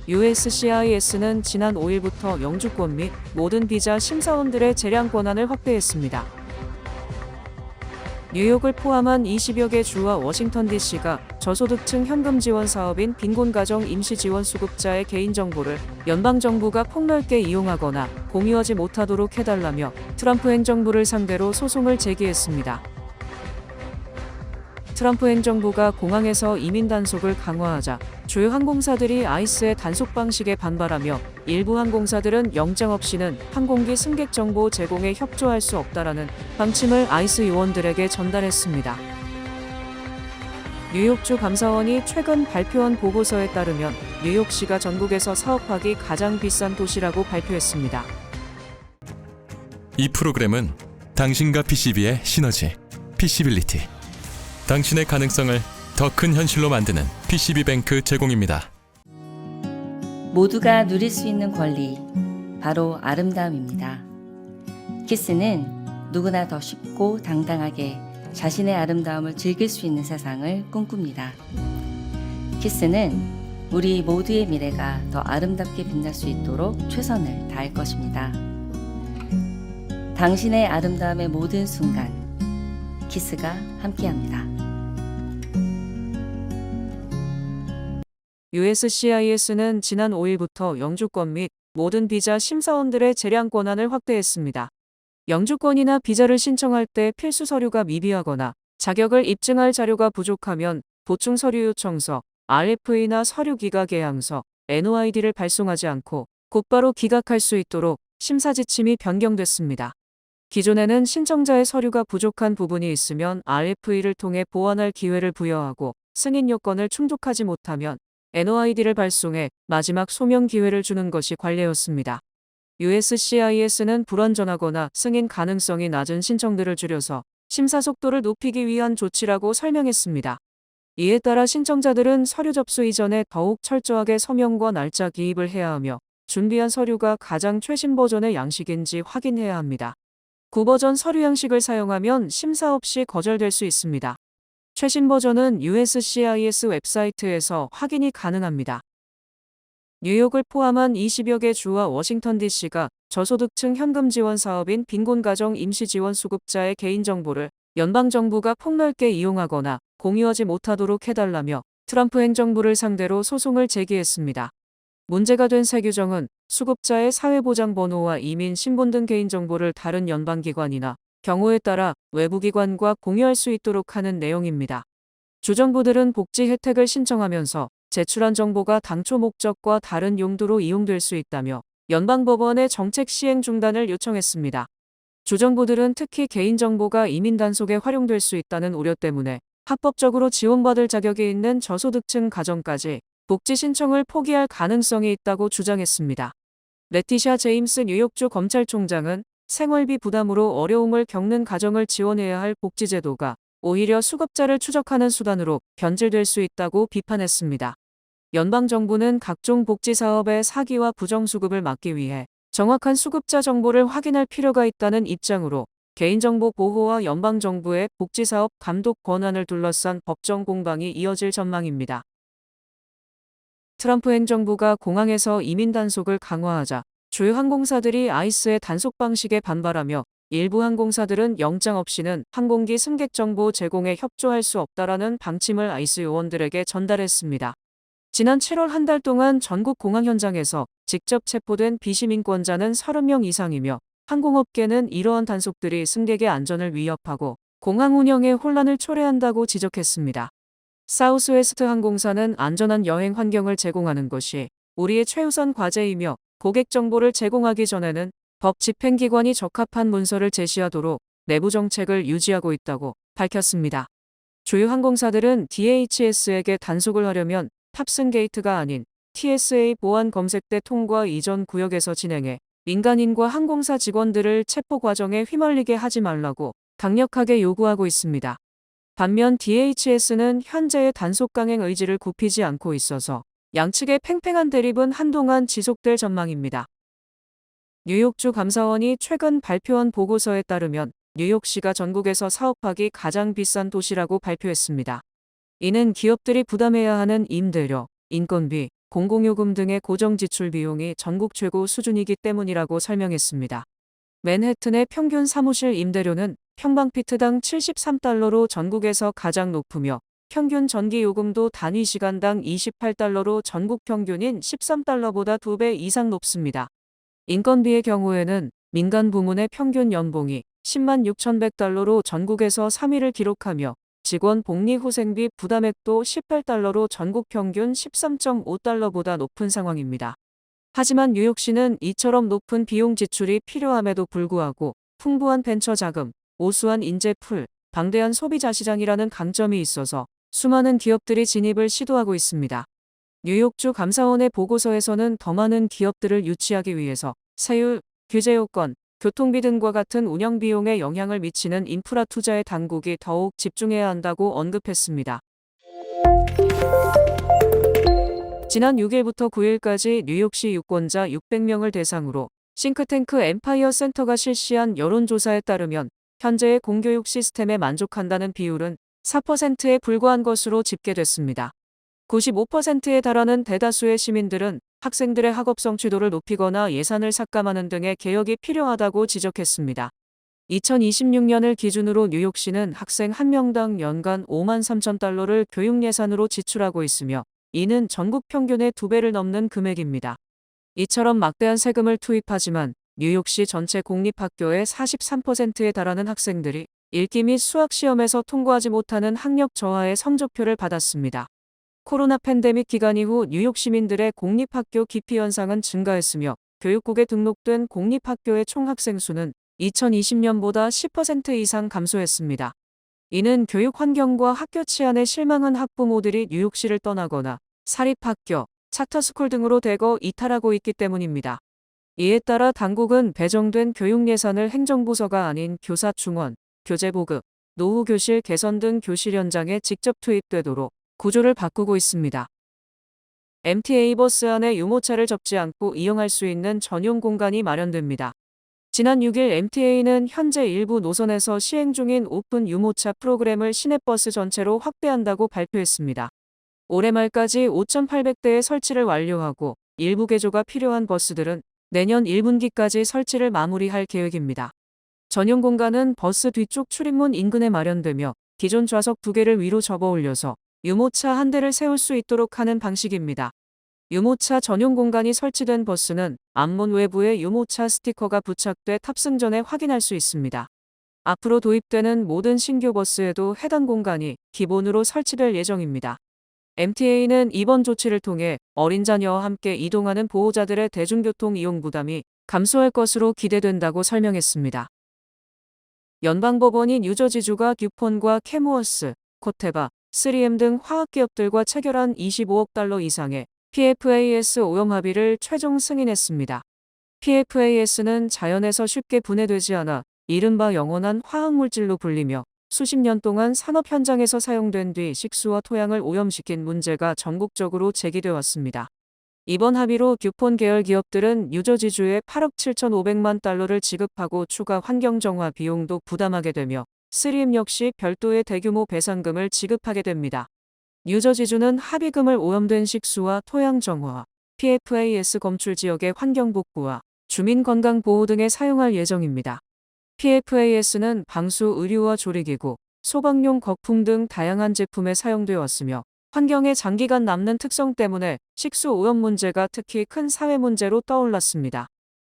USCIS는 지난 5일부터 영주권 및 모든 비자 심사원들의 재량 권한을 확대했습니다. 뉴욕을 포함한 20여 개 주와 워싱턴 DC가 저소득층 현금 지원 사업인 빈곤가정 임시지원 수급자의 개인정보를 연방정부가 폭넓게 이용하거나 공유하지 못하도록 해달라며 트럼프 행정부를 상대로 소송을 제기했습니다. 트럼프 행정부가 공항에서 이민 단속을 강화하자 주요 항공사들이 아이스의 단속 방식에 반발하며 일부 항공사들은 영장 없이는 항공기 승객 정보 제공에 협조할 수 없다라는 방침을 아이스 요원들에게 전달했습니다. 뉴욕주 감사원이 최근 발표한 보고서에 따르면 뉴욕시가 전국에서 사업하기 가장 비싼 도시라고 발표했습니다. 이 프로그램은 당신과 PCB의 시너지, PC빌리티, 당신의 가능성을 더 큰 현실로 만드는 PCB뱅크 제공입니다. 모두가 누릴 수 있는 권리, 바로 아름다움입니다. 키스는 누구나 더 쉽고 당당하게 자신의 아름다움을 즐길 수 있는 세상을 꿈꿉니다. 키스는 우리 모두의 미래가 더 아름답게 빛날 수 있도록 최선을 다할 것입니다. 당신의 아름다움의 모든 순간, 키스가 함께합니다. USCIS는 지난 5일부터 영주권 및 모든 비자 심사원들의 재량 권한을 확대했습니다. 영주권이나 비자를 신청할 때 필수 서류가 미비하거나 자격을 입증할 자료가 부족하면 보충 서류 요청서, RFE나 서류 기각 계약서, NOID를 발송하지 않고 곧바로 기각할 수 있도록 심사 지침이 변경됐습니다. 기존에는 신청자의 서류가 부족한 부분이 있으면 RFE를 통해 보완할 기회를 부여하고 승인 요건을 충족하지 못하면 NOID를 발송해 마지막 소명 기회를 주는 것이 관례였습니다. USCIS는 불완전하거나 승인 가능성이 낮은 신청들을 줄여서 심사 속도를 높이기 위한 조치라고 설명했습니다. 이에 따라 신청자들은 서류 접수 이전에 더욱 철저하게 서명과 날짜 기입을 해야 하며 준비한 서류가 가장 최신 버전의 양식인지 확인해야 합니다. 구버전 서류 양식을 사용하면 심사 없이 거절될 수 있습니다. 최신 버전은 USCIS 웹사이트에서 확인이 가능합니다. 뉴욕을 포함한 20여 개 주와 워싱턴 DC가 저소득층 현금 지원 사업인 빈곤가정 임시지원 수급자의 개인정보를 연방정부가 폭넓게 이용하거나 공유하지 못하도록 해달라며 트럼프 행정부를 상대로 소송을 제기했습니다. 문제가 된 새 규정은 수급자의 사회보장번호와 이민 신분 등 개인정보를 다른 연방기관이나 경우에 따라 외부기관과 공유할 수 있도록 하는 내용입니다. 주정부들은 복지 혜택을 신청하면서 제출한 정보가 당초 목적과 다른 용도로 이용될 수 있다며 연방법원에 정책 시행 중단을 요청했습니다. 주정부들은 특히 개인정보가 이민 단속에 활용될 수 있다는 우려 때문에 합법적으로 지원받을 자격이 있는 저소득층 가정까지 복지 신청을 포기할 가능성이 있다고 주장했습니다. 레티샤 제임스 뉴욕주 검찰총장은 생활비 부담으로 어려움을 겪는 가정을 지원해야 할 복지제도가 오히려 수급자를 추적하는 수단으로 변질될 수 있다고 비판했습니다. 연방정부는 각종 복지사업의 사기와 부정수급을 막기 위해 정확한 수급자 정보를 확인할 필요가 있다는 입장으로 개인정보 보호와 연방정부의 복지사업 감독 권한을 둘러싼 법정 공방이 이어질 전망입니다. 트럼프 행정부가 공항에서 이민 단속을 강화하자 주요 항공사들이 아이스의 단속 방식에 반발하며 일부 항공사들은 영장 없이는 항공기 승객 정보 제공에 협조할 수 없다라는 방침을 아이스 요원들에게 전달했습니다. 지난 7월 한 달 동안 전국 공항 현장에서 직접 체포된 비시민권자는 30명 이상이며 항공업계는 이러한 단속들이 승객의 안전을 위협하고 공항 운영에 혼란을 초래한다고 지적했습니다. 사우스웨스트 항공사는 안전한 여행 환경을 제공하는 것이 우리의 최우선 과제이며 고객 정보를 제공하기 전에는 법 집행기관이 적합한 문서를 제시하도록 내부 정책을 유지하고 있다고 밝혔습니다. 주요 항공사들은 DHS에게 단속을 하려면 탑승 게이트가 아닌 TSA 보안 검색대 통과 이전 구역에서 진행해 민간인과 항공사 직원들을 체포 과정에 휘말리게 하지 말라고 강력하게 요구하고 있습니다. 반면 DHS는 현재의 단속 강행 의지를 굽히지 않고 있어서 양측의 팽팽한 대립은 한동안 지속될 전망입니다. 뉴욕주 감사원이 최근 발표한 보고서에 따르면 뉴욕시가 전국에서 사업하기 가장 비싼 도시라고 발표했습니다. 이는 기업들이 부담해야 하는 임대료, 인건비, 공공요금 등의 고정 지출 비용이 전국 최고 수준이기 때문이라고 설명했습니다. 맨해튼의 평균 사무실 임대료는 평방피트당 73달러로 전국에서 가장 높으며 평균 전기요금도 단위 시간당 28달러로 전국 평균인 13달러보다 2배 이상 높습니다. 인건비의 경우에는 민간 부문의 평균 연봉이 10만 6,100달러로 전국에서 3위를 기록하며 직원 복리후생비 부담액도 18달러로 전국 평균 13.5달러보다 높은 상황입니다. 하지만 뉴욕시는 이처럼 높은 비용 지출이 필요함에도 불구하고 풍부한 벤처 자금, 우수한 인재풀, 방대한 소비자 시장이라는 강점이 있어서 수많은 기업들이 진입을 시도하고 있습니다. 뉴욕주 감사원의 보고서에서는 더 많은 기업들을 유치하기 위해서 세율, 규제 요건, 교통비 등과 같은 운영 비용에 영향을 미치는 인프라 투자에 당국이 더욱 집중해야 한다고 언급했습니다. 지난 6일부터 9일까지 뉴욕시 유권자 600명을 대상으로 싱크탱크 엠파이어 센터가 실시한 여론조사에 따르면 현재의 공교육 시스템에 만족한다는 비율은 4%에 불과한 것으로 집계됐습니다. 95%에 달하는 대다수의 시민들은 학생들의 학업 성취도를 높이거나 예산을 삭감하는 등의 개혁이 필요하다고 지적했습니다. 2026년을 기준으로 뉴욕시는 학생 1명당 연간 5만 3천 달러를 교육 예산으로 지출하고 있으며 이는 전국 평균의 2배를 넘는 금액입니다. 이처럼 막대한 세금을 투입하지만 뉴욕시 전체 공립학교의 43%에 달하는 학생들이 읽기 및 수학 시험에서 통과하지 못하는 학력 저하의 성적표를 받았습니다. 코로나 팬데믹 기간 이후 뉴욕 시민들의 공립학교 기피 현상은 증가했으며 교육국에 등록된 공립학교의 총 학생 수는 2020년보다 10% 이상 감소했습니다. 이는 교육 환경과 학교 치안에 실망한 학부모들이 뉴욕시를 떠나거나 사립학교, 차터스쿨 등으로 대거 이탈하고 있기 때문입니다. 이에 따라 당국은 배정된 교육 예산을 행정부서가 아닌 교사 충원, 교재 보급, 노후 교실 개선 등 교실 현장에 직접 투입되도록 구조를 바꾸고 있습니다. MTA 버스 안에 유모차를 접지 않고 이용할 수 있는 전용 공간이 마련됩니다. 지난 6일 MTA는 현재 일부 노선에서 시행 중인 오픈 유모차 프로그램을 시내버스 전체로 확대한다고 발표했습니다. 올해 말까지 5,800대의 설치를 완료하고 일부 개조가 필요한 버스들은 내년 1분기까지 설치를 마무리할 계획입니다. 전용 공간은 버스 뒤쪽 출입문 인근에 마련되며 기존 좌석 2개를 위로 접어 올려서 유모차 1대를 세울 수 있도록 하는 방식입니다. 유모차 전용 공간이 설치된 버스는 앞문 외부에 유모차 스티커가 부착돼 탑승 전에 확인할 수 있습니다. 앞으로 도입되는 모든 신규 버스에도 해당 공간이 기본으로 설치될 예정입니다. MTA는 이번 조치를 통해 어린 자녀와 함께 이동하는 보호자들의 대중교통 이용 부담이 감소할 것으로 기대된다고 설명했습니다. 연방법원이 뉴저지주가 듀폰과 캐무어스, 코테바, 3M 등 화학기업들과 체결한 25억 달러 이상의 PFAS 오염 합의를 최종 승인했습니다. PFAS는 자연에서 쉽게 분해되지 않아 이른바 영원한 화학물질로 불리며 수십 년 동안 산업 현장에서 사용된 뒤 식수와 토양을 오염시킨 문제가 전국적으로 제기되어 왔습니다. 이번 합의로 듀폰 계열 기업들은 뉴저지주에 8억 7,500만 달러를 지급하고 추가 환경정화 비용도 부담하게 되며 3M 역시 별도의 대규모 배상금을 지급하게 됩니다. 뉴저지주는 합의금을 오염된 식수와 토양 정화, PFAS 검출 지역의 환경 복구와 주민 건강 보호 등에 사용할 예정입니다. PFAS는 방수 의류와 조리기구, 소방용 거품 등 다양한 제품에 사용되어 왔으며 환경에 장기간 남는 특성 때문에 식수 오염 문제가 특히 큰 사회 문제로 떠올랐습니다.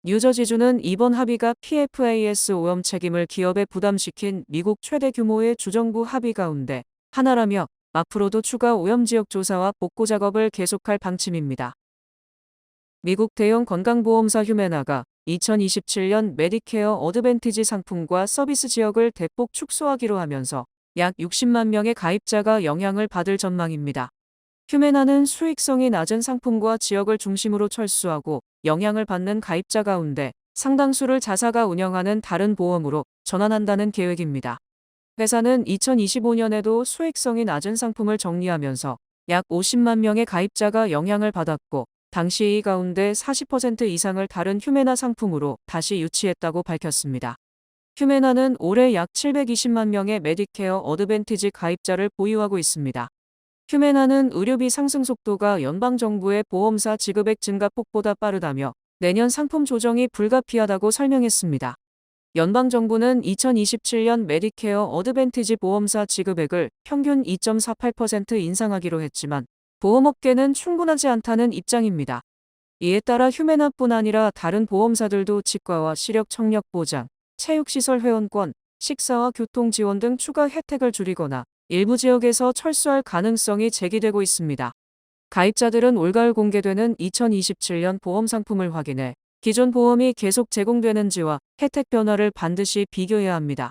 뉴저지주는 이번 합의가 PFAS 오염 책임을 기업에 부담시킨 미국 최대 규모의 주정부 합의 가운데 하나라며 앞으로도 추가 오염 지역 조사와 복구 작업을 계속할 방침입니다. 미국 대형 건강보험사 휴메나가 2027년 메디케어 어드밴티지 상품과 서비스 지역을 대폭 축소하기로 하면서 약 60만 명의 가입자가 영향을 받을 전망입니다. 휴메나는 수익성이 낮은 상품과 지역을 중심으로 철수하고 영향을 받는 가입자 가운데 상당수를 자사가 운영하는 다른 보험으로 전환한다는 계획입니다. 회사는 2025년에도 수익성이 낮은 상품을 정리하면서 약 50만 명의 가입자가 영향을 받았고 당시 이 가운데 40% 이상을 다른 휴메나 상품으로 다시 유치했다고 밝혔습니다. 휴메나는 올해 약 720만 명의 메디케어 어드밴티지 가입자를 보유하고 있습니다. 휴메나는 의료비 상승 속도가 연방정부의 보험사 지급액 증가폭보다 빠르다며 내년 상품 조정이 불가피하다고 설명했습니다. 연방정부는 2027년 메디케어 어드밴티지 보험사 지급액을 평균 2.48% 인상하기로 했지만 보험업계는 충분하지 않다는 입장입니다. 이에 따라 휴메나뿐 아니라 다른 보험사들도 치과와 시력 청력 보장, 체육시설 회원권, 식사와 교통 지원 등 추가 혜택을 줄이거나 일부 지역에서 철수할 가능성이 제기되고 있습니다. 가입자들은 올가을 공개되는 2027년 보험 상품을 확인해 기존 보험이 계속 제공되는지와 혜택 변화를 반드시 비교해야 합니다.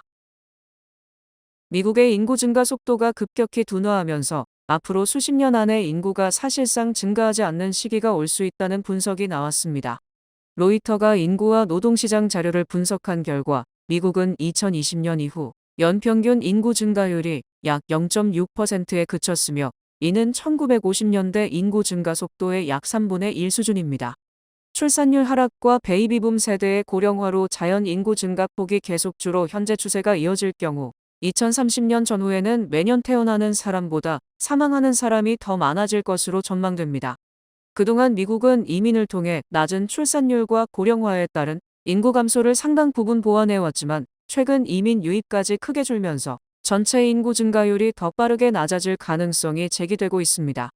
미국의 인구 증가 속도가 급격히 둔화하면서 앞으로 수십 년 안에 인구가 사실상 증가하지 않는 시기가 올 수 있다는 분석이 나왔습니다. 로이터가 인구와 노동시장 자료를 분석한 결과 미국은 2020년 이후 연평균 인구 증가율이 약 0.6%에 그쳤으며 이는 1950년대 인구 증가 속도의 약 3분의 1 수준입니다. 출산율 하락과 베이비붐 세대의 고령화로 자연 인구 증가폭이 계속주로 현재 추세가 이어질 경우 2030년 전후에는 매년 태어나는 사람보다 사망하는 사람이 더 많아질 것으로 전망됩니다. 그동안 미국은 이민을 통해 낮은 출산율과 고령화에 따른 인구 감소를 상당 부분 보완해왔지만 최근 이민 유입까지 크게 줄면서 전체 인구 증가율이 더 빠르게 낮아질 가능성이 제기되고 있습니다.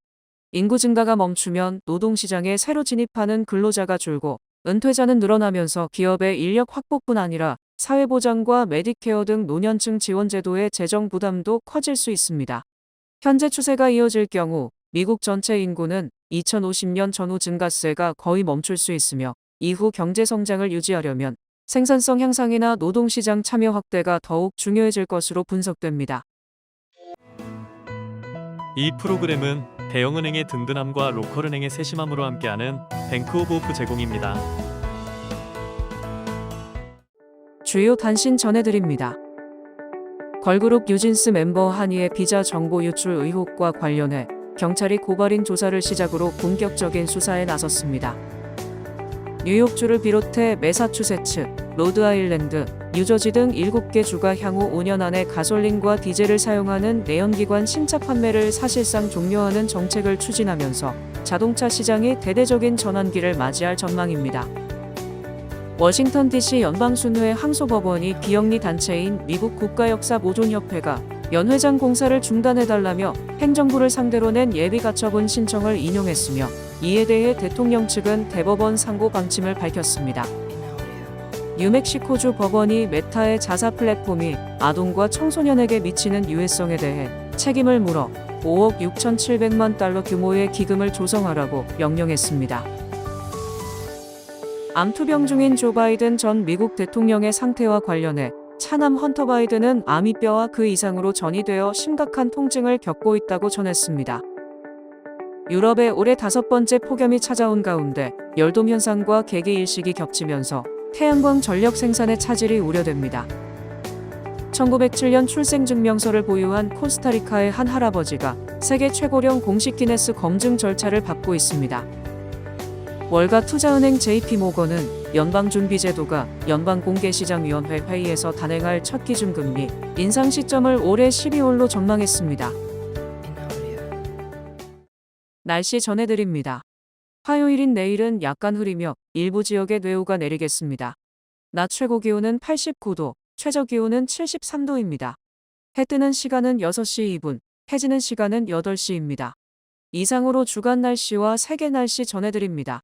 인구 증가가 멈추면 노동시장에 새로 진입하는 근로자가 줄고 은퇴자는 늘어나면서 기업의 인력 확보뿐 아니라 사회보장과 메디케어 등 노년층 지원 제도의 재정 부담도 커질 수 있습니다. 현재 추세가 이어질 경우 미국 전체 인구는 2050년 전후 증가세가 거의 멈출 수 있으며 이후 경제 성장을 유지하려면 생산성 향상이나 노동시장 참여 확대가 더욱 중요해질 것으로 분석됩니다. 이 프로그램은 대형은행의 든든함과 로컬은행의 세심함으로 함께하는 뱅크 오브 오프 제공입니다. 주요 단신 전해드립니다. 걸그룹 뉴진스 멤버 한이의 비자 정보 유출 의혹과 관련해 경찰이 고발인 조사를 시작으로 본격적인 수사에 나섰습니다. 뉴욕주를 비롯해 매사추세츠, 로드아일랜드, 뉴저지 등 7개 주가 향후 5년 안에 가솔린과 디젤을 사용하는 내연기관 신차 판매를 사실상 종료하는 정책을 추진하면서 자동차 시장이 대대적인 전환기를 맞이할 전망입니다. 워싱턴 DC 연방순회 항소법원이 비영리 단체인 미국 국가역사보존협회가 연회장 공사를 중단해달라며 행정부를 상대로 낸 예비가처분 신청을 인용했으며 이에 대해 대통령 측은 대법원 상고 방침을 밝혔습니다. 뉴멕시코주 법원이 메타의 자사 플랫폼이 아동과 청소년에게 미치는 유해성에 대해 책임을 물어 5억 6,700만 달러 규모의 기금을 조성하라고 명령했습니다. 암투병 중인 조 바이든 전 미국 대통령의 상태와 관련해 차남 헌터 바이든은 아미뼈와 그 이상으로 전이되어 심각한 통증을 겪고 있다고 전했습니다. 유럽에 올해 5번째 폭염이 찾아온 가운데 열돔 현상과 개기 일식이 겹치면서 태양광 전력 생산의 차질이 우려됩니다. 1907년 출생증명서를 보유한 코스타리카의 한 할아버지가 세계 최고령 공식 기네스 검증 절차를 밟고 있습니다. 월가 투자은행 JP모건은 연방준비제도가 연방공개시장위원회 회의에서 단행할 첫 기준금리 인상 시점을 올해 12월로 전망했습니다. 날씨 전해드립니다. 화요일인 내일은 약간 흐리며 일부 지역에 뇌우가 내리겠습니다. 낮 최고 기온은 89도, 최저 기온은 73도입니다. 해 뜨는 시간은 6시 2분, 해 지는 시간은 8시입니다. 이상으로 주간 날씨와 세계 날씨 전해드립니다.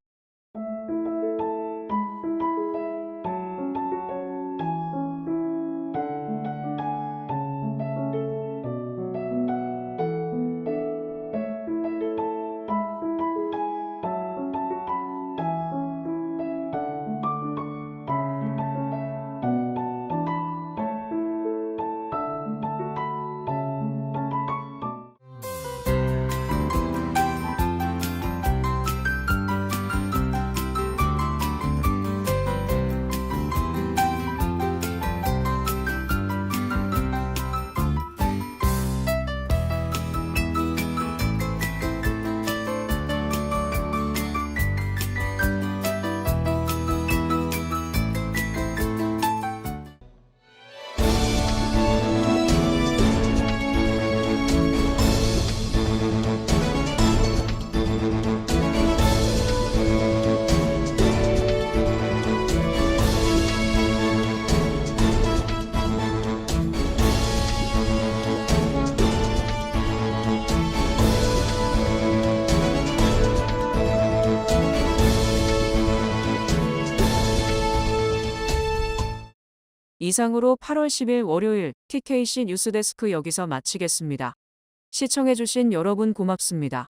이상으로 8월 10일 월요일 TKC 뉴스데스크 여기서 마치겠습니다. 시청해주신 여러분 고맙습니다.